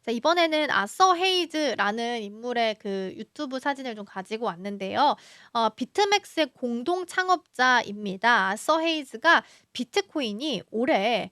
자, 이번에는 아서 헤이즈라는 인물의 그 유튜브 사진을 좀 가지고 왔는데요. 비트맥스의 공동 창업자입니다. 아서 헤이즈가 비트코인이 올해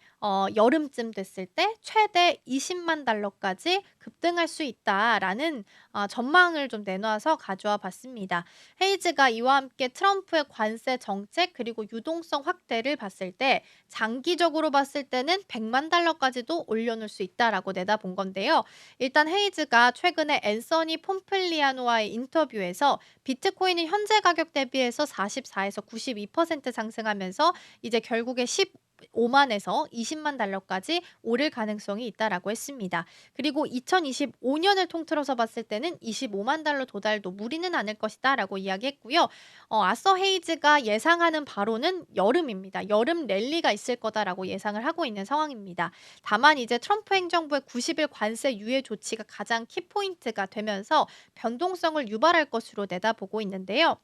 여름쯤 됐을 때 최대 20만 달러까지 급등할 수 있다라는 전망을 좀 내놔서 가져와 봤습니다. 헤이즈가 이와 함께 트럼프의 관세 정책 그리고 유동성 확대를 봤을 때 장기적으로 봤을 때는 100만 달러까지도 올려놓을 수 있다라고 내다본 건데요. 일단 헤이즈가 최근에 앤서니 폼플리아노와의 인터뷰에서 비트코인은 현재 가격 대비해서 44에서 92% 상승하면서 이제 결국에 15만에서 20만 달러까지 오를 가능성이 있다라고 했습니다. 그리고 2025년을 통틀어서 봤을 때는 25만 달러 도달도 무리는 않을 것이다라고 이야기했고요. 아서 헤이즈가 예상하는 바로는 여름입니다. 여름 랠리가 있을 거다라고 예상을 하고 있는 상황입니다. 다만 이제 트럼프 행정부의 90일 관세 유예 조치가 가장 키포인트가 되면서 변동성을 유발할 것으로 내다보고 있는데요.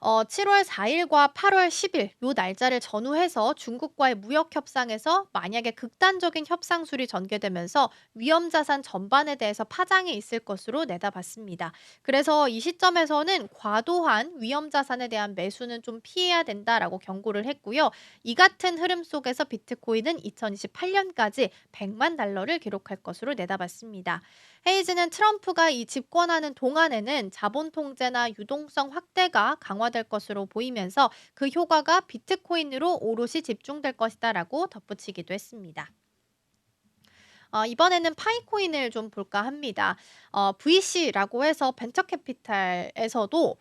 7월 4일과 8월 10일 요 날짜를 전후해서 중국과의 무역 협상에서 만약에 극단적인 협상술이 전개되면서 위험 자산 전반에 대해서 파장이 있을 것으로 내다봤습니다. 그래서 이 시점에서는 과도한 위험 자산에 대한 매수는 좀 피해야 된다라고 경고를 했고요. 이 같은 흐름 속에서 비트코인은 2028년까지 100만 달러를 기록할 것으로 내다봤습니다. 헤이즈는 트럼프가 이 집권하는 동안에는 자본 통제나 유동성 확대가 강화될 것으로 보이면서 그 효과가 비트코인으로 오롯이 집중될 것이다라고 덧붙이기도 했습니다. 이번에는 파이코인을 좀 볼까 합니다. VC라고 해서 벤처 캐피탈에서도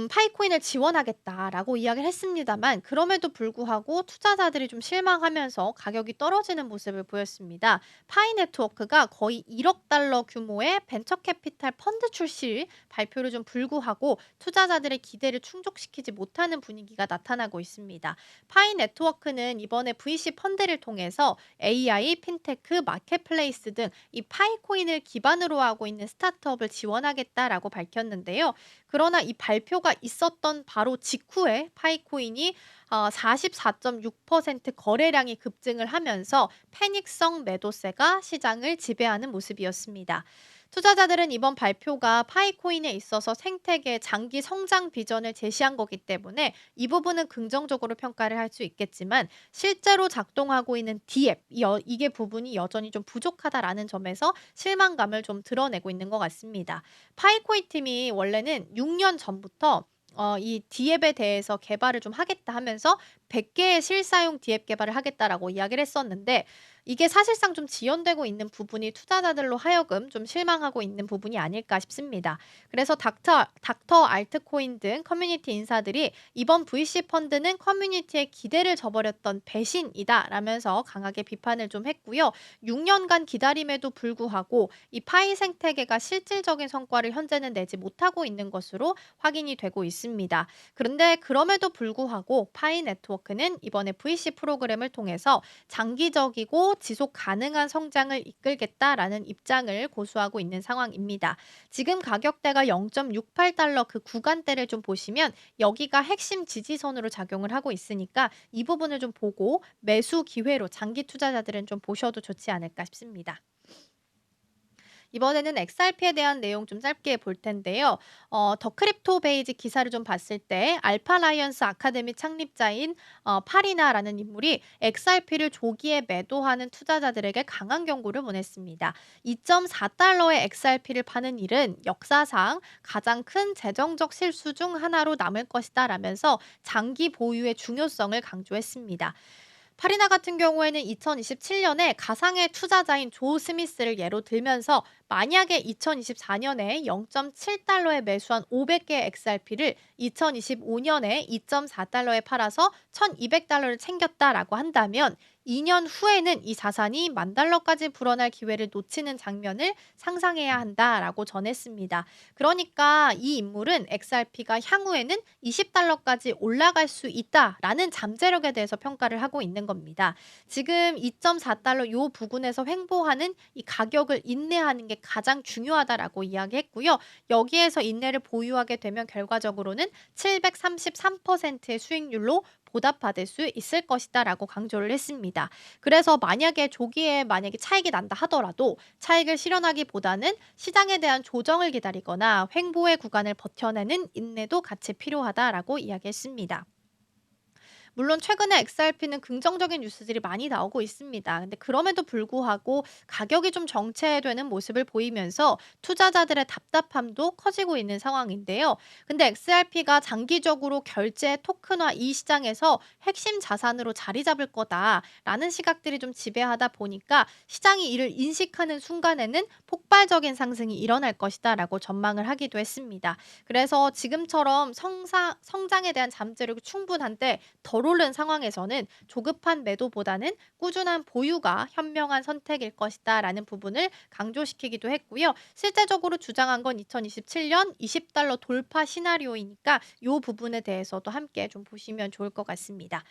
"파이코인을 지원하겠다."라고 이야기를 했습니다만 그럼에도 불구하고 투자자들이 좀 실망하면서 가격이 떨어지는 모습을 보였습니다. 파이 네트워크가 거의 1억 달러 규모의 벤처 캐피탈 펀드 출시 발표를 좀 불구하고 투자자들의 기대를 충족시키지 못하는 분위기가 나타나고 있습니다. 파이 네트워크는 이번에 VC 펀드를 통해서 AI, 핀테크, 마켓플레이스 등 이 파이코인을 기반으로 하고 있는 스타트업을 지원하겠다라고 밝혔는데요. 그러나 이 발표가 있었던 바로 직후에 파이코인이 44.6% 거래량이 급증을 하면서 패닉성 매도세가 시장을 지배하는 모습이었습니다. 투자자들은 이번 발표가 파이코인에 있어서 생태계의 장기 성장 비전을 제시한 거기 때문에 이 부분은 긍정적으로 평가를 할 수 있겠지만 실제로 작동하고 있는 D앱 이게 부분이 여전히 좀 부족하다라는 점에서 실망감을 좀 드러내고 있는 것 같습니다. 파이코이 팀이 원래는 6년 전부터 이 D앱에 대해서 개발을 좀 하겠다 하면서 100 개의 실사용 D앱 개발을 하겠다라고 이야기를 했었는데 이게 사실상 좀 지연되고 있는 부분이 투자자들로 하여금 좀 실망하고 있는 부분이 아닐까 싶습니다. 그래서 닥터 알트코인 등 커뮤니티 인사들이 "이번 VC 펀드는 커뮤니티의 기대를 저버렸던 배신이다."라면서 강하게 비판을 좀 했고요. 6년간 기다림에도 불구하고 이 파이 생태계가 실질적인 성과를 현재는 내지 못하고 있는 것으로 확인이 되고 있습니다. 그런데 그럼에도 불구하고 파이 네트워크는 이번에 VC 프로그램을 통해서 장기적이고 지속 가능한 성장을 이끌겠다라는 입장을 고수하고 있는 상황입니다. 지금 가격대가 0.68달러 그 구간대를 좀 보시면 여기가 핵심 지지선으로 작용을 하고 있으니까 이 부분을 좀 보고 매수 기회로 장기 투자자들은 좀 보셔도 좋지 않을까 싶습니다. 이번에는 XRP에 대한 내용 좀 짧게 볼 텐데요. 더 크립토 베이지 기사를 좀 봤을 때 알파 라이언스 아카데미 창립자인 파리나라는 인물이 XRP를 조기에 매도하는 투자자들에게 강한 경고를 보냈습니다. 2.4달러의 XRP를 파는 일은 역사상 가장 큰 재정적 실수 중 하나로 남을 것이다라면서 장기 보유의 중요성을 강조했습니다. 파리나 같은 경우에는 2027년에 가상의 투자자인 조 스미스를 예로 들면서 만약에 2024년에 0.7달러에 매수한 500개의 XRP를 2025년에 2.4달러에 팔아서 1200달러를 챙겼다라고 한다면 2년 후에는 이 자산이 10,000달러까지 불어날 기회를 놓치는 장면을 상상해야 한다라고 전했습니다. 그러니까 이 인물은 XRP가 향후에는 20달러까지 올라갈 수 있다라는 잠재력에 대해서 평가를 하고 있는 겁니다. 지금 2.4달러 요 부근에서 횡보하는 이 가격을 인내하는 게 가장 중요하다라고 이야기했고요. 여기에서 인내를 보유하게 되면 결과적으로는 733%의 수익률로 보답받을 수 있을 것이다라고 강조를 했습니다. 그래서 만약에 차익이 난다 하더라도 차익을 실현하기보다는 시장에 대한 조정을 기다리거나 횡보의 구간을 버텨내는 인내도 같이 필요하다라고 이야기했습니다. 물론 최근에 XRP는 긍정적인 뉴스들이 많이 나오고 있습니다. 근데 그럼에도 불구하고 가격이 좀 정체되는 모습을 보이면서 투자자들의 답답함도 커지고 있는 상황인데요. 근데 XRP가 장기적으로 결제 토큰화 이 시장에서 핵심 자산으로 자리 잡을 거다라는 시각들이 좀 지배하다 보니까 시장이 이를 인식하는 순간에는 폭발적인 상승이 일어날 것이다라고 전망을 하기도 했습니다. 그래서 지금처럼 성장에 대한 잠재력이 충분한데 덜 오른 상황에서는 조급한 매도보다는 꾸준한 보유가 현명한 선택일 것이다라는 부분을 강조시키기도 했고요. 실제적으로 주장한 건 2027년 $20 돌파 시나리오이니까 이 부분에 대해서도 함께 좀 보시면 좋을 것 같습니다.